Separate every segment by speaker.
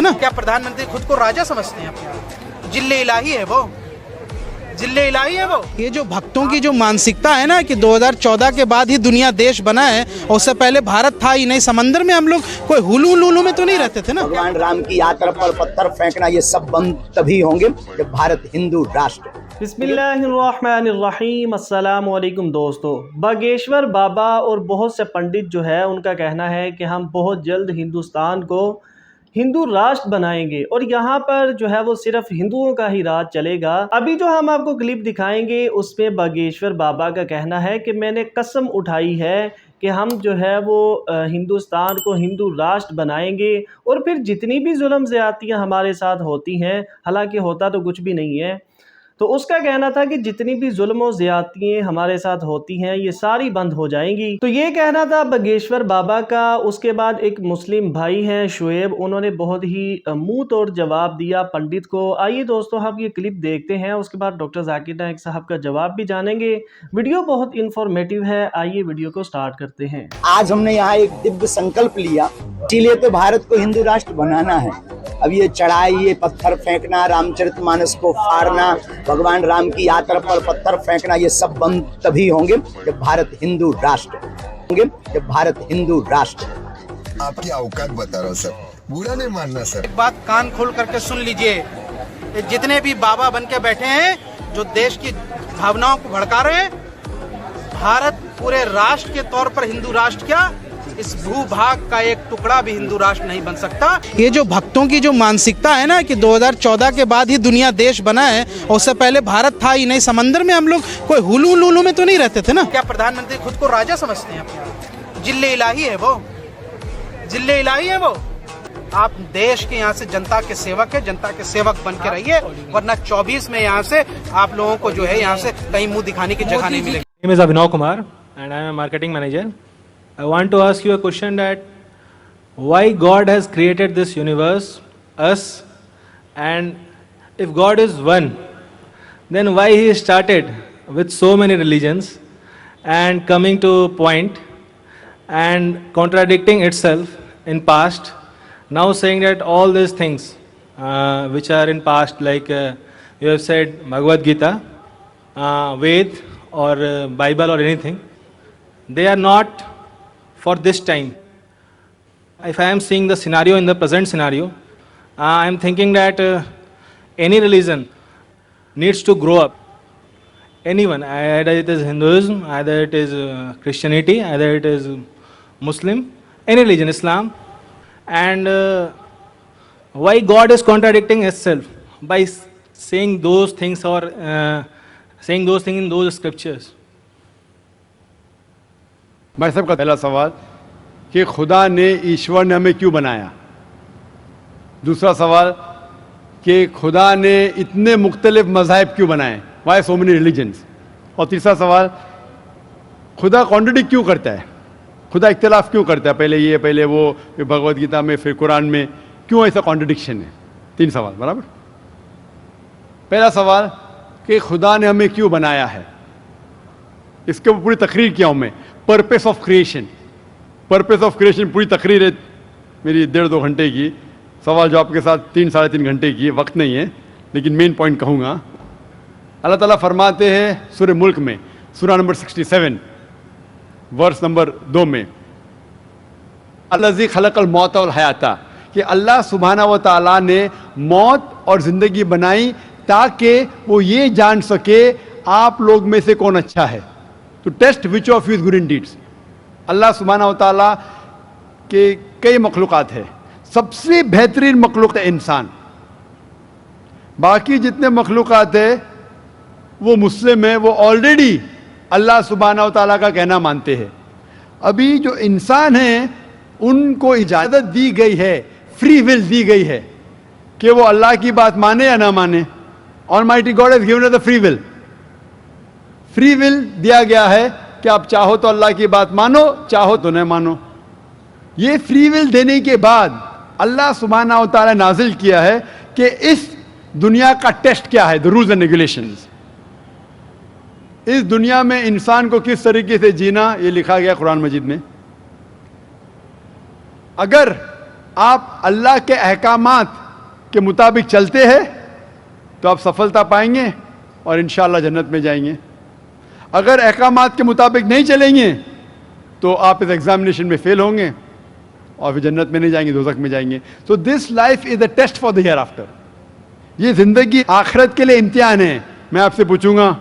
Speaker 1: है ना। क्या प्रधानमंत्री खुद को राजा समझते हैं अपने? जिल्ले इलाही है वो, जिल्ले इलाही है वो। ये जो भक्तों की जो मानसिकता है ना कि 2014 के बाद ही दुनिया देश बना है, और उससे पहले भारत था ही नहीं। समंदर में हम लोग कोई हुलू लुलू में तो नहीं रहते थे ना।
Speaker 2: भगवान राम की यात्रा पर पत्थर फेंकना ये सब बंद तभी होंगे जब भारत हिंदू राष्ट्र।
Speaker 3: बिस्मिल्लाहिर्रहमानिर्रहीम। अस्सलामु अलैकुम दोस्तों, बागेश्वर बाबा और बहुत से पंडित जो है उनका कहना है कि हम बहुत जल्द हिंदुस्तान को हिंदू राष्ट्र बनाएंगे और यहाँ पर जो है वो सिर्फ हिंदुओं का ही राज चलेगा। अभी जो हम आपको क्लिप दिखाएंगे उसमें बागेश्वर बाबा का कहना है कि मैंने कसम उठाई है कि हम जो है वो हिंदुस्तान को हिंदू राष्ट्र बनाएंगे और फिर जितनी भी जुल्म ज़्यादतियाँ हमारे साथ होती हैं, हालांकि होता तो कुछ भी नहीं है, तो उसका कहना था कि जितनी भी जुल्म और ज़्यादतियाँ हमारे साथ होती हैं ये सारी बंद हो जाएंगी। तो ये कहना था बागेश्वर बाबा का। उसके बाद एक मुस्लिम भाई हैं शुएब, उन्होंने बहुत ही मुंह तोड़ जवाब दिया पंडित को। आइए दोस्तों हम ये क्लिप देखते हैं, उसके बाद डॉक्टर जाकिर नाइक साहब का जवाब भी जानेंगे। वीडियो बहुत इंफॉर्मेटिव है, आइए वीडियो को स्टार्ट करते हैं।
Speaker 2: आज हमने यहाँ एक दिव्य संकल्प लिया, इसीलिए तो भारत को हिंदू राष्ट्र बनाना है। अब ये चढ़ाई, ये पत्थर फेंकना, रामचरितमानस को फाड़ना, भगवान राम की यात्रा पर पत्थर फेंकना, ये सब बंद तभी होंगे जब भारत हिंदू राष्ट्र होंगे, जब भारत हिंदू राष्ट्र।
Speaker 4: आपकी औकात बता रहा हूँ सर, बुरा नहीं मानना सर।
Speaker 1: एक बात कान खोल करके सुन लीजिए, ये जितने भी बाबा बन के बैठे हैं जो देश की भावनाओं को भड़का रहे हैं, भारत पूरे राष्ट्र के तौर पर हिंदू राष्ट्र क्या, इस भूभाग का एक टुकड़ा भी हिंदू राष्ट्र नहीं बन सकता। ये जो भक्तों की जो मानसिकता है ना कि 2014 के बाद ही दुनिया देश बना है, और उससे पहले भारत था ही नहीं। समंदर में हम लोग कोई हुलू लुलू में तो नहीं रहते थे ना। क्या प्रधानमंत्री खुद को राजा समझते हैं अपने? जिल्ले इलाही है वो, जिल्ले इलाही है वो। आप देश के यहाँ से जनता के सेवक है, जनता के सेवक बन के रहिए, वरना 24 में यहाँ से आप लोगों को जो है यहाँ से कहीं मुंह दिखाने की जगह नहीं मिलेगी।
Speaker 5: My name is Abhinav Kumar and I am a marketing manager. I want to ask you a question that why God has created this universe, us, and if God is one, then why He started with so many religions and coming to a point and contradicting itself in past, now saying that all these things which are in past, like you have said Bhagavad Gita, Ved or Bible or anything, they are not for this time. If I am seeing the scenario in the present scenario, I am thinking that any religion needs to grow up. Anyone, either it is Hinduism, either it is Christianity, either it is Muslim, any religion, Islam, and why God is contradicting itself by saying those things or saying those things in those scriptures.
Speaker 6: भाई साहब का पहला सवाल कि खुदा ने, ईश्वर ने हमें क्यों बनाया। दूसरा सवाल कि खुदा ने इतने मुख्तलिफ मज़ाहिब क्यों बनाए, वाई सो मेनी रिलीजन्स। और तीसरा सवाल, खुदा कॉन्ट्रडिक्ट क्यों करता है, खुदा इख्तिलाफ क्यों करता है, पहले ये पहले वो, फिर भगवद गीता में, फिर कुरान में, क्यों ऐसा कॉन्ट्रडिक्शन है। 3 सवाल बराबर। पहला सवाल कि खुदा ने हमें क्यों बनाया है, इसके ऊपर पूरी तकरीर किया हूँ मैं। Purpose of creation, purpose of creation पूरी तकरीर है मेरी 1.5-2 घंटे की, सवाल जवाब के साथ 3-3.5 घंटे की, वक्त नहीं है, लेकिन मेन पॉइंट कहूँगा। अल्लाह ताला फरमाते हैं सूरह मुल्क में, सूरह नंबर 67 वर्स नंबर 2 में, अल्लाज़ी खलक़ल मौत वल हयाता, कि अल्लाह सुब्हाना व तआला ने मौत और ज़िंदगी बनाई ताकि वो ये जान सके आप लोग में से कौन अच्छा है, to test which of his good in deeds. अल्लाह सुब्हाना व तआला के कई मखलूक़ात है, सबसे बेहतरीन मखलूक़ है इंसान। बाकी जितने मखलूक़ात है वो मुस्लिम है, वो ऑलरेडी अल्लाह सुब्हाना व तआला का कहना मानते हैं। अभी जो इंसान हैं उनको इजाज़त दी गई है, फ्री विल दी गई है कि वो अल्लाह की बात माने या ना माने। Almighty God has given us the free will. Free will दिया गया है कि आप चाहो तो अल्लाह की बात मानो, चाहो तो न मानो। ये फ्री विल देने के बाद अल्लाह सुब्हाना व तआला नाजिल किया है कि इस दुनिया का टेस्ट क्या है, द रूल्स एंड रेगुलेशंस। इस दुनिया में इंसान को किस तरीके से जीना, ये लिखा गया कुरान मजीद में। अगर آپ اللہ کے احکامات کے مطابق چلتے ہیں تو آپ سفلتا پائیں گے اور انشاءاللہ جنت میں جائیں گے. اگر احکامات کے مطابق نہیں چلیں گے تو آپ اس ایگزامینیشن میں فیل ہوں گے اور پھر جنت میں نہیں جائیں گے, دوزخ میں جائیں گے. تو this life is a test for the hereafter. یہ زندگی آخرت کے لیے امتحان ہے. میں آپ سے پوچھوں گا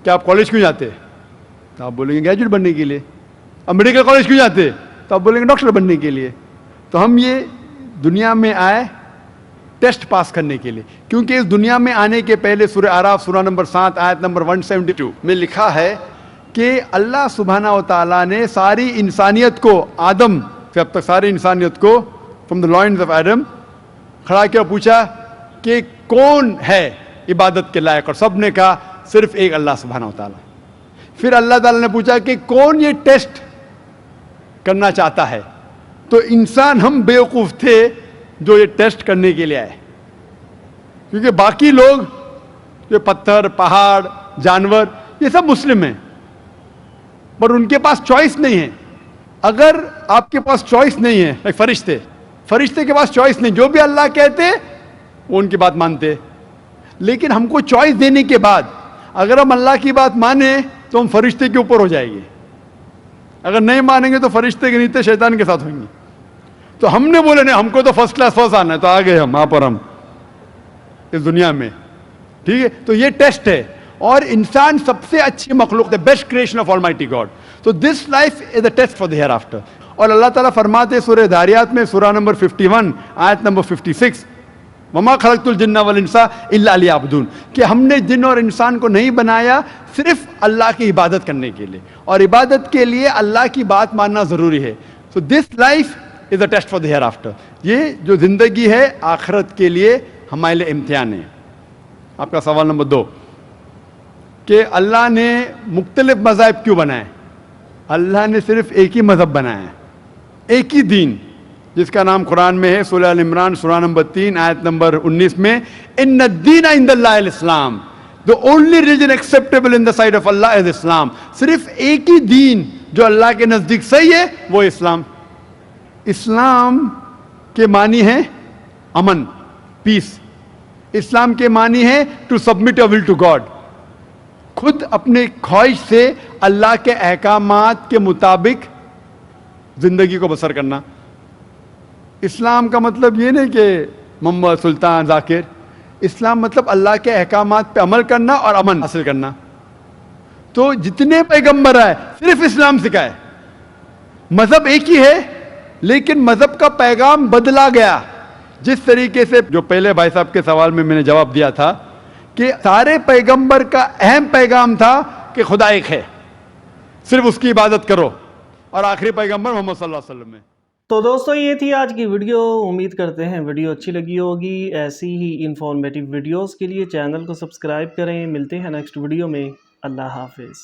Speaker 6: کہ آپ کالج کیوں جاتے؟ تو آپ بولیں گے گریجویٹ بننے کے لیے. اب میڈیکل کالج کیوں جاتے؟ تو آپ بولیں گے ڈاکٹر بننے کے لیے. تو ہم یہ دنیا میں آئے ٹیسٹ پاس کرنے کے لیے, کیونکہ اس دنیا میں آنے کے پہلے سورہ اعراف سورہ نمبر 7 آیت نمبر 172 میں لکھا ہے کہ اللہ سبحانہ و تعالیٰ نے ساری انسانیت کو, آدم سے اب تک ساری انسانیت کو from the lines of Adam کھڑا کیا, پوچھا کہ کون ہے عبادت کے لائق, اور سب نے کہا صرف ایک اللہ سبحانہ و تعالیٰ. پھر اللہ تعالیٰ نے پوچھا کہ کون یہ ٹیسٹ کرنا چاہتا ہے, تو انسان ہم بیوقوف تھے جو یہ ٹیسٹ کرنے کے لیے آئے, کیونکہ باقی لوگ جو پتھر, پہاڑ, جانور یہ سب مسلم ہیں, پر ان کے پاس چوائس نہیں ہے. اگر آپ کے پاس چوائس نہیں ہے, فرشتے کے پاس چوائس نہیں, جو بھی اللہ کہتے وہ ان کی بات مانتے, لیکن ہم کو چوائس دینے کے بعد اگر ہم اللہ کی بات مانیں تو ہم فرشتے کے اوپر ہو جائیں گے, اگر نہیں مانیں گے تو فرشتے کے نیچے شیطان کے ساتھ ہوئیں گے. تو ہم نے بولے نہیں, ہم کو تو فرسٹ کلاس فرسٹ آنا ہے, تو آ گئے ہم آپ اور ہم اس دنیا میں. ٹھیک ہے, تو یہ ٹیسٹ ہے, اور انسان سب سے اچھی مخلوق ہے, best creation of almighty God. تو this life is a test for the hereafter. اور اللہ تعالیٰ فرماتے سورہ داریات میں سورہ نمبر 51 آیت نمبر 56 وما خلقت الجن والانس الا لیعبدون, کہ ہم نے جن اور انسان کو نہیں بنایا صرف اللہ کی عبادت کرنے کے لیے, اور عبادت کے لیے اللہ کی بات ماننا ضروری ہے. So this life is a test for the hereafter. یہ جو زندگی ہے آخرت کے لیے ہمارے لیے امتحان ہے. آپ کا سوال نمبر 2 کہ اللہ نے مختلف مذاہب کیوں بنائے؟ اللہ نے صرف ایک ہی مذہب بنایا ہے, ایک ہی دین, جس کا نام قرآن میں ہے سورہ ال عمران سورہ نمبر 3 آیت نمبر 19 میں, ان الدین عند اللہ الاسلام, the only religion acceptable in the sight of Allah is Islam. صرف ایک ہی دین جو اللہ کے نزدیک صحیح ہے وہ اسلام. اسلام کے معنی ہے امن, پیس. اسلام کے معنی ہے to submit your will to God, خود اپنے خواہش سے اللہ کے احکامات کے مطابق زندگی کو بسر کرنا. اسلام کا مطلب یہ نہیں کہ محمد سلطان ذاکر, اسلام مطلب اللہ کے احکامات پہ عمل کرنا اور امن حاصل کرنا. تو جتنے پیغمبر آئے صرف اسلام سکھائے. مذہب ایک ہی ہے لیکن مذہب کا پیغام بدلا گیا. جس طریقے سے جو پہلے بھائی صاحب کے سوال میں نے جواب دیا تھا کہ سارے پیغمبر کا اہم پیغام تھا کہ خدا ایک ہے, صرف اس کی عبادت کرو, اور آخری پیغمبر محمد صلی اللہ علیہ وسلم ہے.
Speaker 3: تو دوستو یہ تھی آج کی ویڈیو. امید کرتے ہیں ویڈیو اچھی لگی ہوگی. ایسی ہی انفارمیٹیو ویڈیوز کے لیے چینل کو سبسکرائب کریں. ملتے ہیں نیکسٹ ویڈیو میں. اللہ حافظ.